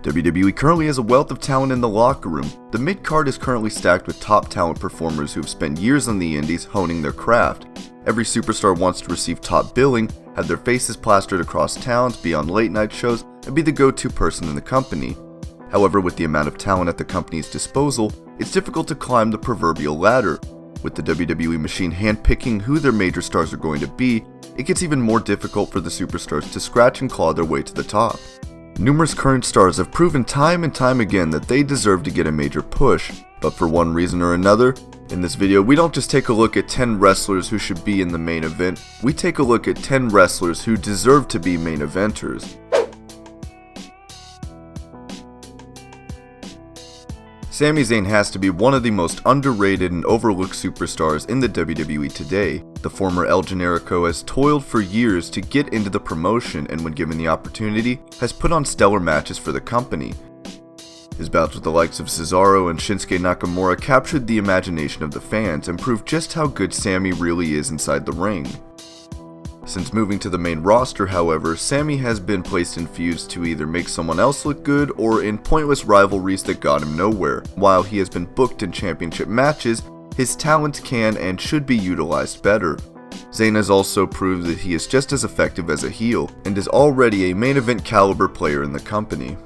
WWE currently has a wealth of talent in the locker room. The mid-card is currently stacked with top talent performers who have spent years on the indies honing their craft. Every superstar wants to receive top billing, have their faces plastered across towns, be on late night shows, and be the go-to person in the company. However, with the amount of talent at the company's disposal, it's difficult to climb the proverbial ladder. With the WWE machine handpicking who their major stars are going to be, it gets even more difficult for the superstars to scratch and claw their way to the top. Numerous current stars have proven time and time again that they deserve to get a major push, but for one reason or another, in this video we don't just take a look at 10 wrestlers who should be in the main event, we take a look at 10 wrestlers who deserve to be main eventers. Sami Zayn has to be one of the most underrated and overlooked superstars in the WWE today. The former El Generico has toiled for years to get into the promotion and when given the opportunity, has put on stellar matches for the company. His bouts with the likes of Cesaro and Shinsuke Nakamura captured the imagination of the fans and proved just how good Sami really is inside the ring. Since moving to the main roster, however, Sami has been placed in feuds to either make someone else look good or in pointless rivalries that got him nowhere. While he has been booked in championship matches, his talent can and should be utilized better. Zayn has also proved that he is just as effective as a heel, and is already a main event caliber player in the company.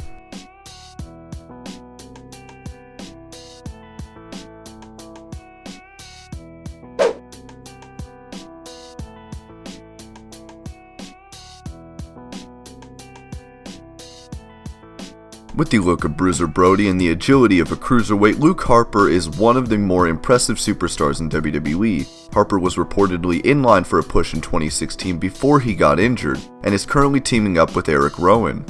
With the look of Bruiser Brody and the agility of a cruiserweight, Luke Harper is one of the more impressive superstars in WWE. Harper was reportedly in line for a push in 2016 before he got injured, and is currently teaming up with Eric Rowan.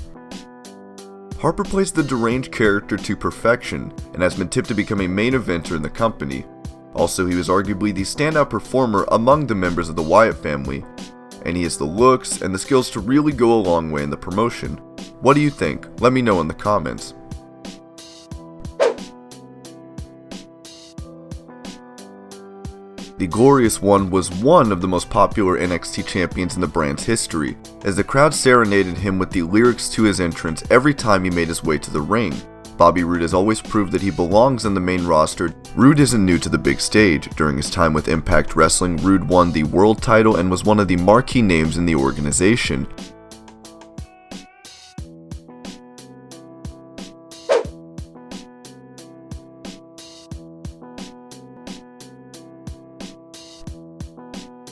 Harper plays the deranged character to perfection, and has been tipped to become a main eventer in the company. Also, he was arguably the standout performer among the members of the Wyatt family, and he has the looks and the skills to really go a long way in the promotion. What do you think? Let me know in the comments. The Glorious One was one of the most popular NXT champions in the brand's history, as the crowd serenaded him with the lyrics to his entrance every time he made his way to the ring. Bobby Roode has always proved that he belongs on the main roster. Roode isn't new to the big stage. During his time with Impact Wrestling, Roode won the world title and was one of the marquee names in the organization.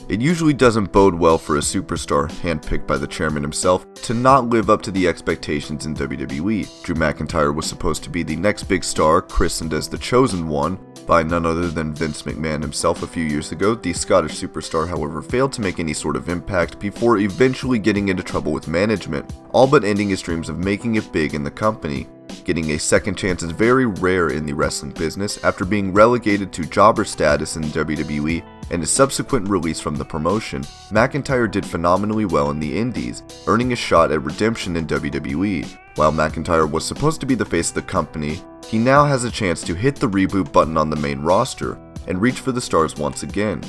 It usually doesn't bode well for a superstar, handpicked by the chairman himself, to not live up to the expectations in WWE. Drew McIntyre was supposed to be the next big star, christened as the Chosen One by none other than Vince McMahon himself a few years ago. The Scottish superstar, however, failed to make any sort of impact before eventually getting into trouble with management, all but ending his dreams of making it big in the company. Getting a second chance is very rare in the wrestling business. After being relegated to jobber status in WWE and his subsequent release from the promotion, McIntyre did phenomenally well in the indies, earning a shot at redemption in WWE. While McIntyre was supposed to be the face of the company, he now has a chance to hit the reboot button on the main roster and reach for the stars once again.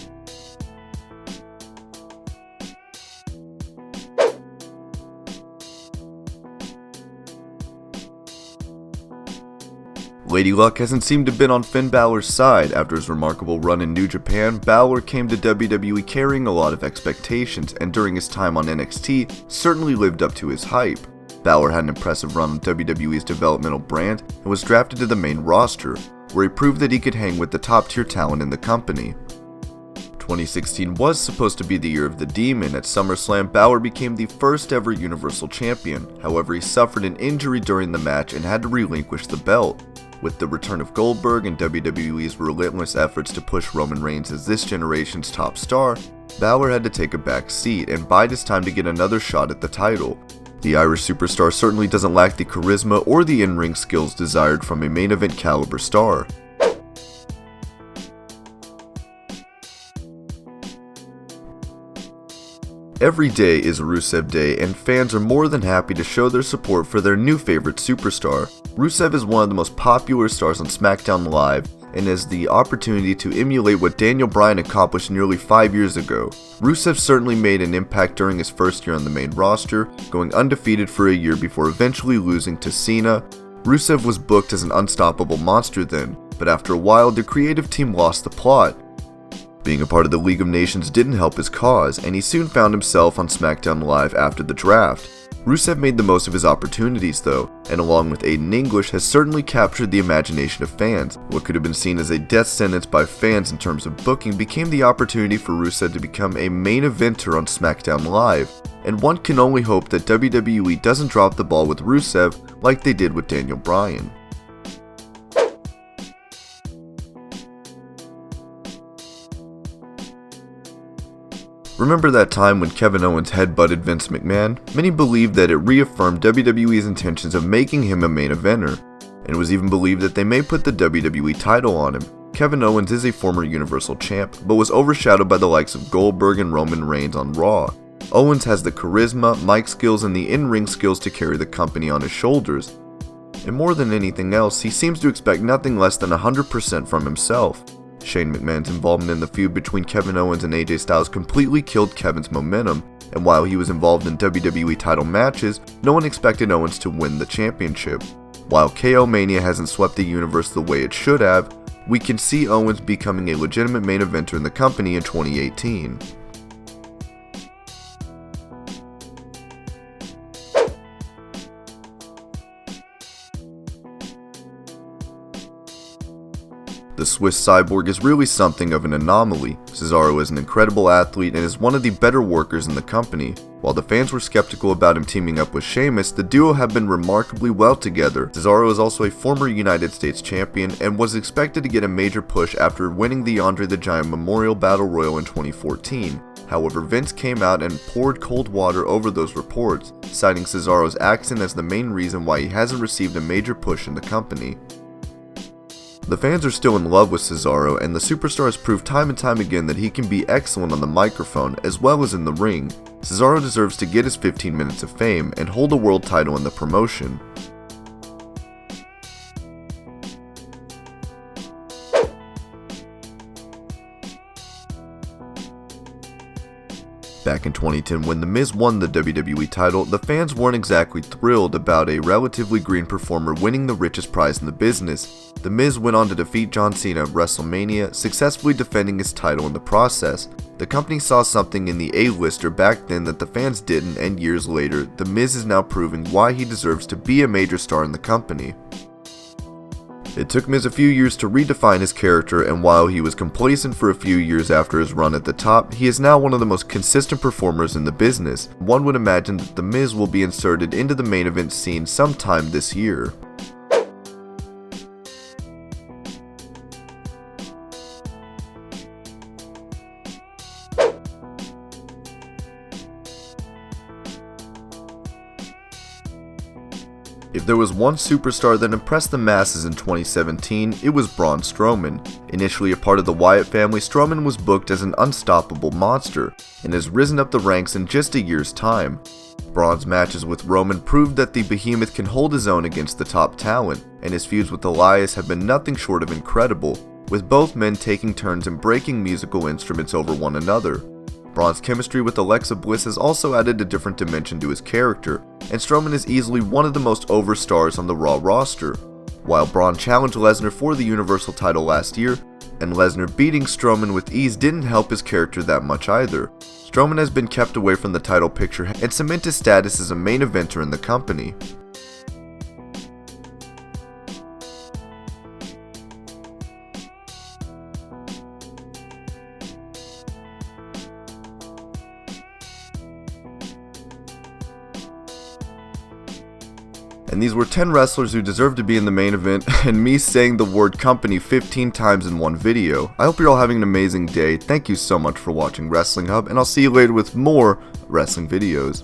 Lady Luck hasn't seemed to have been on Finn Balor's side. After his remarkable run in New Japan, Balor came to WWE carrying a lot of expectations, and during his time on NXT, certainly lived up to his hype. Balor had an impressive run on WWE's developmental brand, and was drafted to the main roster, where he proved that he could hang with the top tier talent in the company. 2016 was supposed to be the year of the Demon. At SummerSlam, Balor became the first ever Universal Champion. However, he suffered an injury during the match and had to relinquish the belt. With the return of Goldberg and WWE's relentless efforts to push Roman Reigns as this generation's top star, Balor had to take a back seat and bide his time to get another shot at the title. The Irish superstar certainly doesn't lack the charisma or the in-ring skills desired from a main event caliber star. Every day is Rusev Day, and fans are more than happy to show their support for their new favorite superstar. Rusev is one of the most popular stars on SmackDown Live, and as the opportunity to emulate what Daniel Bryan accomplished nearly 5 years ago. Rusev certainly made an impact during his first year on the main roster, going undefeated for a year before eventually losing to Cena. Rusev was booked as an unstoppable monster then, but after a while the creative team lost the plot. Being a part of the League of Nations didn't help his cause, and he soon found himself on SmackDown Live after the draft. Rusev made the most of his opportunities though, and along with Aiden English has certainly captured the imagination of fans. What could have been seen as a death sentence by fans in terms of booking became the opportunity for Rusev to become a main eventer on SmackDown Live, and one can only hope that WWE doesn't drop the ball with Rusev like they did with Daniel Bryan. Remember that time when Kevin Owens headbutted Vince McMahon? Many believed that it reaffirmed WWE's intentions of making him a main eventer, and it was even believed that they may put the WWE title on him. Kevin Owens is a former Universal Champ, but was overshadowed by the likes of Goldberg and Roman Reigns on Raw. Owens has the charisma, mic skills, and the in-ring skills to carry the company on his shoulders. And more than anything else, he seems to expect nothing less than 100% from himself. Shane McMahon's involvement in the feud between Kevin Owens and AJ Styles completely killed Kevin's momentum, and while he was involved in WWE title matches, no one expected Owens to win the championship. While KO Mania hasn't swept the universe the way it should have, we can see Owens becoming a legitimate main eventer in the company in 2018. The Swiss Cyborg is really something of an anomaly. Cesaro is an incredible athlete and is one of the better workers in the company. While the fans were skeptical about him teaming up with Sheamus, the duo have been remarkably well together. Cesaro is also a former United States champion and was expected to get a major push after winning the Andre the Giant Memorial Battle Royal in 2014. However, Vince came out and poured cold water over those reports, citing Cesaro's accent as the main reason why he hasn't received a major push in the company. The fans are still in love with Cesaro, and the superstar has proved time and time again that he can be excellent on the microphone as well as in the ring. Cesaro deserves to get his 15 minutes of fame and hold a world title in the promotion. Back in 2010, when The Miz won the WWE title, the fans weren't exactly thrilled about a relatively green performer winning the richest prize in the business. The Miz went on to defeat John Cena at WrestleMania, successfully defending his title in the process. The company saw something in the A-lister back then that the fans didn't, and years later, The Miz is now proving why he deserves to be a major star in the company. It took Miz a few years to redefine his character, and while he was complacent for a few years after his run at the top, he is now one of the most consistent performers in the business. One would imagine that The Miz will be inserted into the main event scene sometime this year. If there was one superstar that impressed the masses in 2017, it was Braun Strowman. Initially a part of the Wyatt family, Strowman was booked as an unstoppable monster, and has risen up the ranks in just a year's time. Braun's matches with Roman proved that the behemoth can hold his own against the top talent, and his feuds with Elias have been nothing short of incredible, with both men taking turns in breaking musical instruments over one another. Braun's chemistry with Alexa Bliss has also added a different dimension to his character, and Strowman is easily one of the most over stars on the Raw roster. While Braun challenged Lesnar for the Universal title last year, and Lesnar beating Strowman with ease didn't help his character that much either. Strowman has been kept away from the title picture and cemented his status as a main eventer in the company. And these were 10 wrestlers who deserve to be in the main event, and me saying the word company 15 times in one video. I hope you're all having an amazing day. Thank you so much for watching Wrestling Hub, and I'll see you later with more wrestling videos.